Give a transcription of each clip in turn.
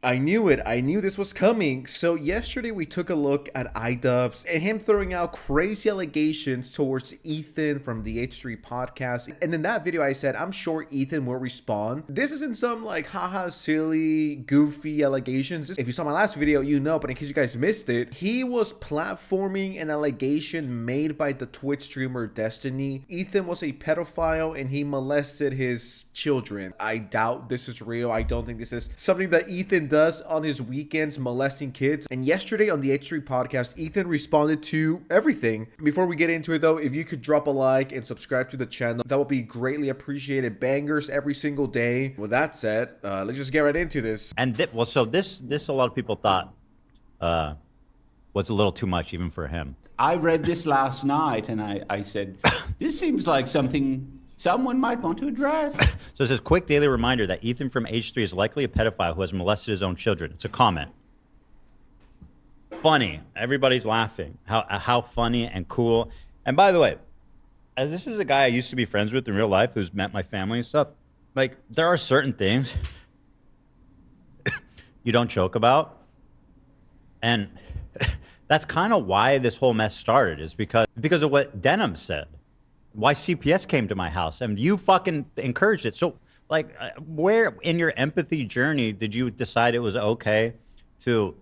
I knew it. I knew this was coming. So yesterday we took a look at Idubbbz and him throwing out crazy allegations towards Ethan from the H3 podcast. And in that video I said, I'm sure Ethan will respond. This isn't some like haha silly goofy allegations. If you saw my last video, you know, but in case you guys missed it, he was platforming an allegation made by the Twitch streamer Destiny. Ethan was a pedophile and he molested his children. I doubt this is real. I don't think this is something that Ethan does on his weekends, molesting kids. And yesterday on the H3 podcast, Ethan responded to everything. Before we get into it though, if you could drop a like and subscribe to the channel, that would be greatly appreciated. Bangers every single day. With that said, let's just get right into this. And this a lot of people thought was a little too much even for him. I read this last night and I said, this seems like something someone might want to address. So it says, quick daily reminder that Ethan from H3 is likely a pedophile who has molested his own children. It's a comment. Funny. Everybody's laughing. How funny and cool. And by the way, as this is a guy I used to be friends with in real life who's met my family and stuff, like there are certain things you don't joke about. And that's kind of why this whole mess started, is because of what Denim said. Why CPS came to my house and you fucking encouraged it. So like where in your empathy journey did you decide it was okay to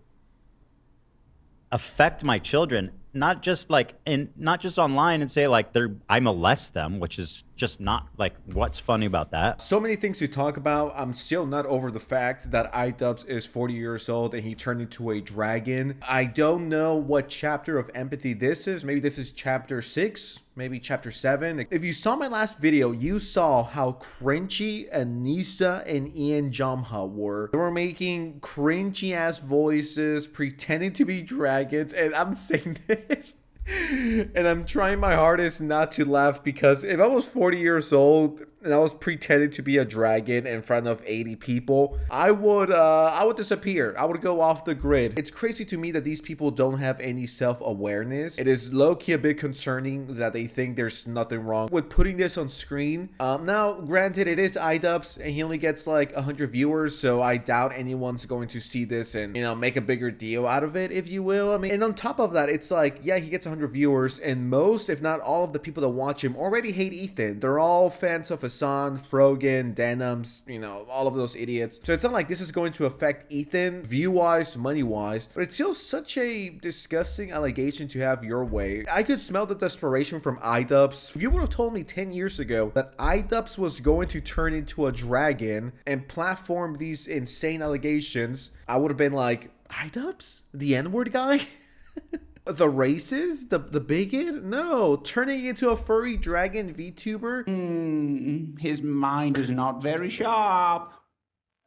affect my children, not just online and say like I molest them, which is just not like, what's funny about that? So many things to talk about. I'm still not over the fact that Idubbbz is 40 years old and he turned into a dragon. I don't know what chapter of empathy this is. Maybe this is chapter 6, maybe chapter 7. If you saw my last video, you saw how cringy Anisa and jomha were. They were making cringy ass voices, pretending to be dragons, and I'm saying this and I'm trying my hardest not to laugh, because if I was 40 years old and I was pretending to be a dragon in front of 80 people, I would disappear. I would go off the grid. It's crazy to me that these people don't have any self-awareness. It is low-key a bit concerning that they think there's nothing wrong with putting this on screen. Now, granted, it is Idubbbz and he only gets like 100 viewers, so I doubt anyone's going to see this and, you know, make a bigger deal out of it, if you will. I mean, and on top of that, it's like, yeah, he gets 100 viewers and most, if not all of the people that watch him already hate Ethan. They're all fans of Hassan, Frogan, Denims, you know, all of those idiots. So it's not like this is going to affect Ethan view-wise, money-wise, but it's still such a disgusting allegation to have your way. I could smell the desperation from Idubbbz. If you would have told me 10 years ago that Idubbbz was going to turn into a dragon and platform these insane allegations, I would have been like, Idubbbz? The N-word guy? The racist? The bigot? No, turning into a furry dragon VTuber? His mind is not very sharp.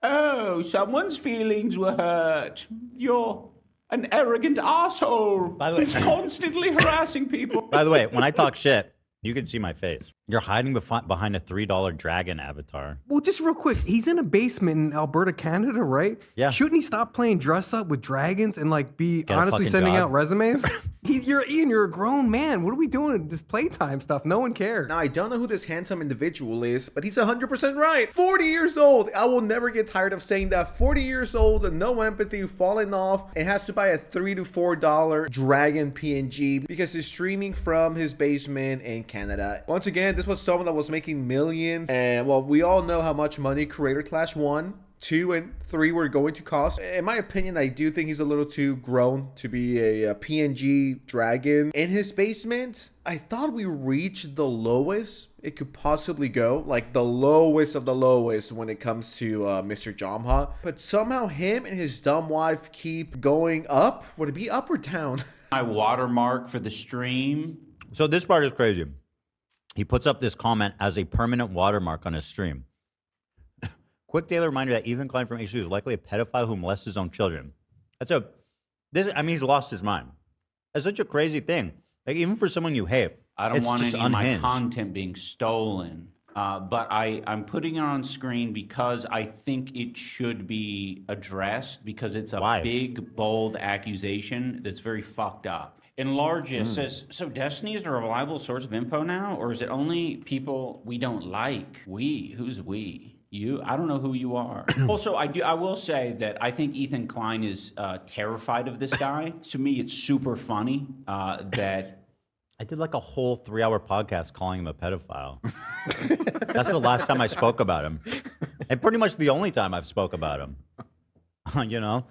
Oh, someone's feelings were hurt. You're an arrogant asshole who's constantly harassing people. By the way, when I talk shit, you can see my face. You're hiding behind a $3 dragon avatar. Well, just real quick, he's in a basement in Alberta, Canada, right? Yeah. Shouldn't he stop playing dress up with dragons and like be Get a honestly fucking sending job. out resumes? You're Ian, you're a grown man. What are we doing? This playtime stuff. No one cares. Now, I don't know who this handsome individual is, but he's 100% right. 40 years old. I will never get tired of saying that. 40 years old, no empathy, falling off, and has to buy a $3 to $4 dragon PNG because he's streaming from his basement in Canada. Once again, this was someone that was making millions, and well, we all know how much money Creator Clash 1, 2, and 3 were going to cost. In my opinion, I do think he's a little too grown to be a PNG dragon in his basement. I thought we reached the lowest it could possibly go, like the lowest of the lowest when it comes to Mr. Jomha. But somehow him and his dumb wife keep going up. Would it be up or down? My watermark for the stream. So this part is crazy. He puts up this comment as a permanent watermark on his stream. Quick daily reminder that Ethan Klein from H3 is likely a pedophile who molests his own children. I mean, he's lost his mind. That's such a crazy thing. Like, even for someone you hate, I don't it's want just any of my unhinged. content being stolen. But I'm putting it on screen because I think it should be addressed, because it's a big, bold accusation that's very fucked up. Enlarge it. Says, so Destiny is a reliable source of info now? Or is it only people we don't like? We? Who's we? You? I don't know who you are. Also, I will say that I think Ethan Klein is terrified of this guy. To me, it's super funny that. I did like a whole 3-hour podcast calling him a pedophile. That's the last time I spoke about him. And pretty much the only time I've spoke about him. You know?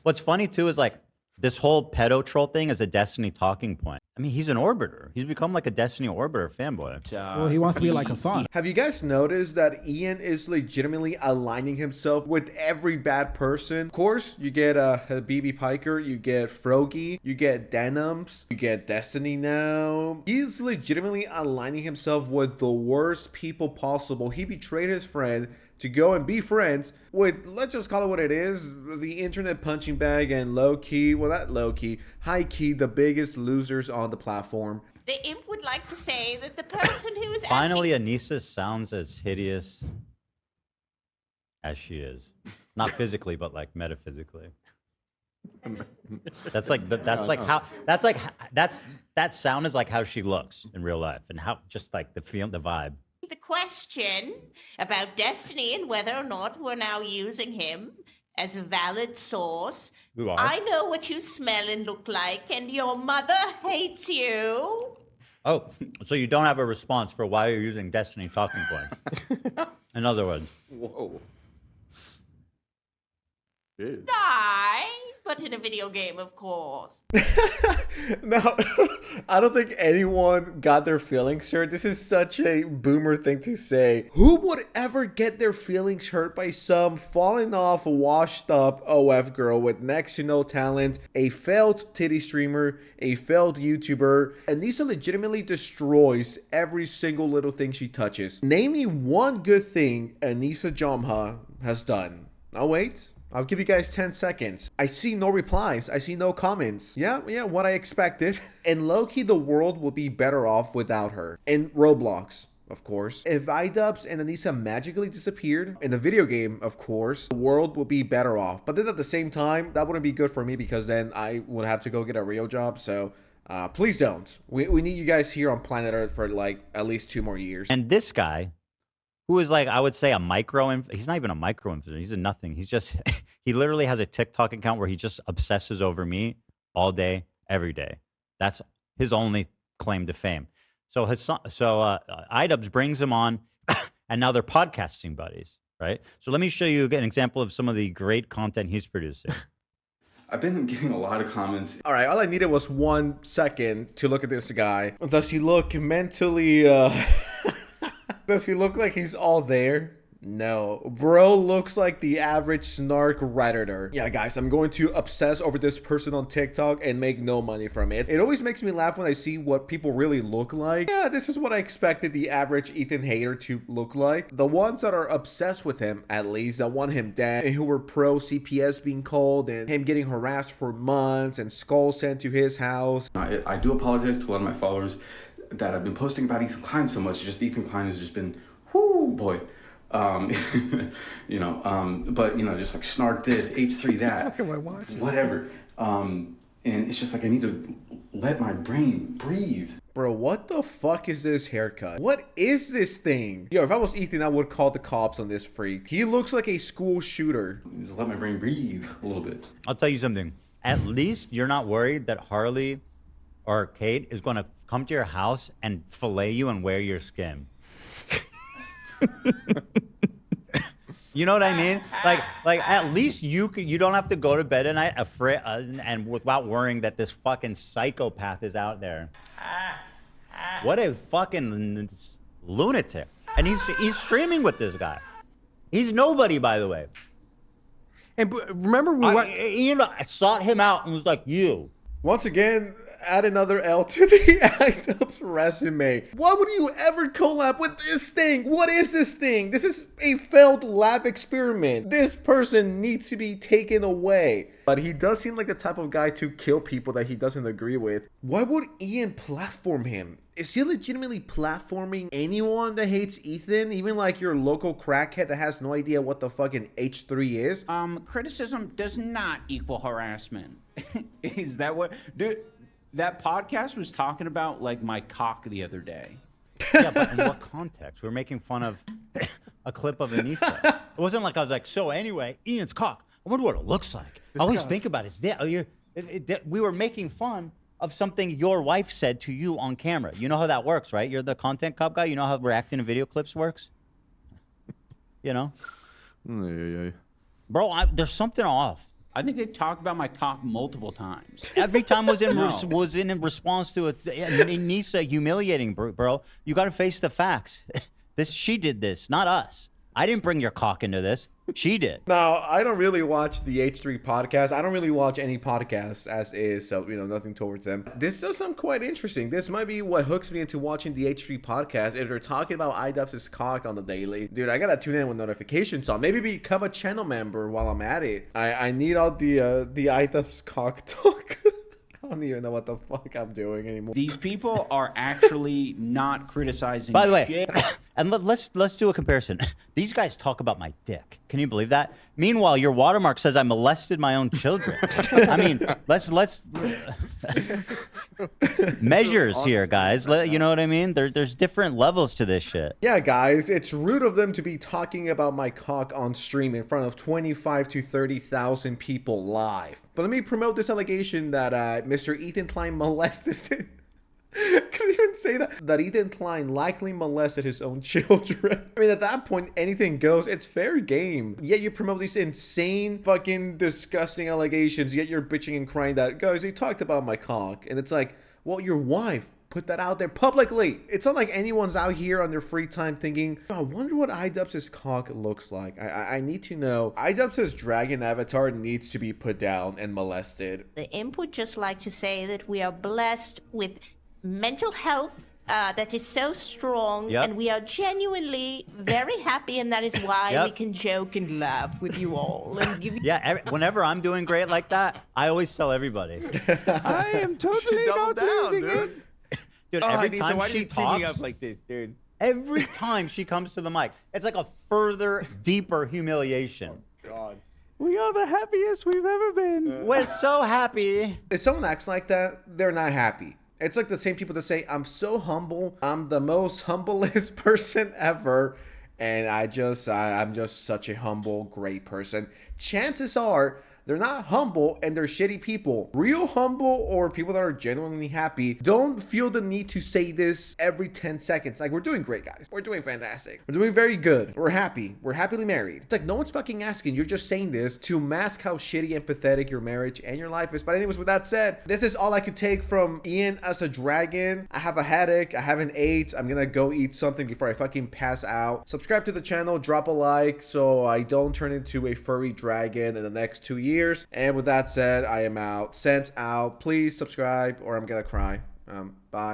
What's funny too is like this whole pedo troll thing is a Destiny talking point. I mean, he's an orbiter. He's become like a Destiny orbiter fanboy. Well, he wants to be like Hassan. Have you guys noticed that Ian is legitimately aligning himself with every bad person? Of course, you get Habibi Piker, you get Frogy, you get Denims, you get Destiny now. He's legitimately aligning himself with the worst people possible. He betrayed his friend to go and be friends with, let's just call it what it is, the internet punching bag and low-key, well, not low-key, high-key, the biggest losers on the platform. The imp would like to say that the person who is Finally, Anisa sounds as hideous as she is. Not physically, but like metaphysically. That sound is like how she looks in real life, and how just like the vibe. the question about Destiny and whether or not we're now using him as a valid source. We are. I know what you smell and look like, and your mother hates you. Oh, so you don't have a response for why you're using Destiny talking points. In other words. Whoa. Die, but in a video game, of course. No, I don't think anyone got their feelings hurt. This is such a boomer thing to say. Who would ever get their feelings hurt by some falling off, washed up OF girl with next to no talent, a failed titty streamer, a failed YouTuber? Anisa legitimately destroys every single little thing she touches. Name me one good thing Anisa Jomha has done. I'll wait. I'll give you guys 10 seconds. I see no replies. I see no comments. Yeah, what I expected. And low-key, the world will be better off without her. And Roblox, of course. If Idubbbz and Anisa magically disappeared in the video game, of course, the world will be better off. But then at the same time, that wouldn't be good for me because then I would have to go get a real job. So please don't. We need you guys here on planet Earth for like at least 2 more years. And this guy, who is like, I would say he's not even a micro influencer. He's a nothing. He's just, he literally has a TikTok account where he just obsesses over me all day, every day. That's his only claim to fame. So Idubbbz brings him on and now they're podcasting buddies, right? So let me show you an example of some of the great content he's producing. I've been getting a lot of comments. All right, all I needed was 1 second to look at this guy. Does he look mentally, does he look like he's all there? No. Bro looks like the average snark redditor. Yeah, guys, I'm going to obsess over this person on TikTok and make no money from it. It always makes me laugh when I see what people really look like. Yeah, this is what I expected the average Ethan hater to look like. The ones that are obsessed with him, at least, that want him dead, and who were pro CPS being called, and him getting harassed for months, and skulls sent to his house. I do apologize to a lot of my followers that I've been posting about Ethan Klein so much. Just Ethan Klein has just been, whoo, boy. But just like snark this, H3 that, whatever. And it's just like I need to let my brain breathe. Bro, what the fuck is this haircut? What is this thing? Yo, if I was Ethan, I would call the cops on this freak. He looks like a school shooter. Just let my brain breathe a little bit. I'll tell you something. At least you're not worried that Harley or Kate is going to come to your house and fillet you and wear your skin. You know what I mean? Like at least you don't have to go to bed at night afraid and without worrying that this fucking psychopath is out there. What a fucking lunatic! And he's streaming with this guy. He's nobody, by the way. And remember, I sought him out and was like, you. Once again, add another L to the Idubbbz resume. Why would you ever collab with this thing? What is this thing? This is a failed lab experiment. This person needs to be taken away. But he does seem like the type of guy to kill people that he doesn't agree with. Why would Ian platform him? Is he legitimately platforming anyone that hates Ethan? Even like your local crackhead that has no idea what the fucking H3 is? Criticism does not equal harassment. Is that what... Dude, that podcast was talking about, like, my cock the other day. Yeah, but in what context? We're making fun of a clip of Anisa. It wasn't like I was like, so anyway, Ian's cock. I wonder what it looks like. I always think about his dick. We were making fun of something your wife said to you on camera. You know how that works, right? You're the content cop guy. You know how reacting to video clips works? You know? Bro, there's something off. I think they've talked about my cock multiple times. Every time was in response to Anisa humiliating, bro. You got to face the facts. She did this, not us. I didn't bring your cock into this. She did. Now, I don't really watch the H3 podcast. I don't really watch any podcasts as is, so, nothing towards them. This does sound quite interesting. This might be what hooks me into watching the H3 podcast. If they're talking about Idubbbz' cock on the daily, dude, I gotta tune in with notifications on. Maybe become a channel member while I'm at it. I need all the Idubbbz cock talk. I don't even know what the fuck I'm doing anymore. These people are actually not criticizing. By the way, shit. and let's do a comparison. These guys talk about my dick. Can you believe that? Meanwhile, your watermark says I molested my own children. I mean, let's measures here, guys. You know what I mean? There's different levels to this shit. Yeah, guys, it's rude of them to be talking about my cock on stream in front of 25 to 30,000 people live. But let me promote this allegation that Mr. Ethan Klein molested. Can you even say that? That Ethan Klein likely molested his own children. I mean, at that point, anything goes. It's fair game. Yet you promote these insane, fucking disgusting allegations. Yet you're bitching and crying that, guys, they talked about my cock. And it's like, well, your wife put that out there publicly. It's not like anyone's out here on their free time thinking, oh, I wonder what Idubbbz' cock looks like. I need to know. Idubbbz' dragon avatar needs to be put down and molested. The imp would just like to say that we are blessed with mental health that is so strong, and we are genuinely very happy, and that is why we can joke and laugh with you all. And give you whenever I'm doing great like that, I always tell everybody. I am totally not losing it. Dude, every time she talks, up like this, dude. Every time she comes to the mic, it's like a further, deeper humiliation. God. We are the happiest we've ever been. We're so happy. If someone acts like that, they're not happy. It's like the same people that say, I'm so humble. I'm the most humblest person ever. And I'm just such a humble, great person. Chances are they're not humble and they're shitty people. Real humble or people that are genuinely happy don't feel the need to say this every 10 seconds. Like, we're doing great, guys. We're doing fantastic. We're doing very good. We're happy. We're happily married. It's like no one's fucking asking. You're just saying this to mask how shitty and pathetic your marriage and your life is. But anyways, with that said, this is all I could take from Ian as a dragon. I have a headache. I have an 8. I'm gonna go eat something before I fucking pass out. Subscribe to the channel. Drop a like so I don't turn into a furry dragon in the next 2 years. And with that said, I am out. Sense out. Please subscribe or I'm gonna cry. Bye.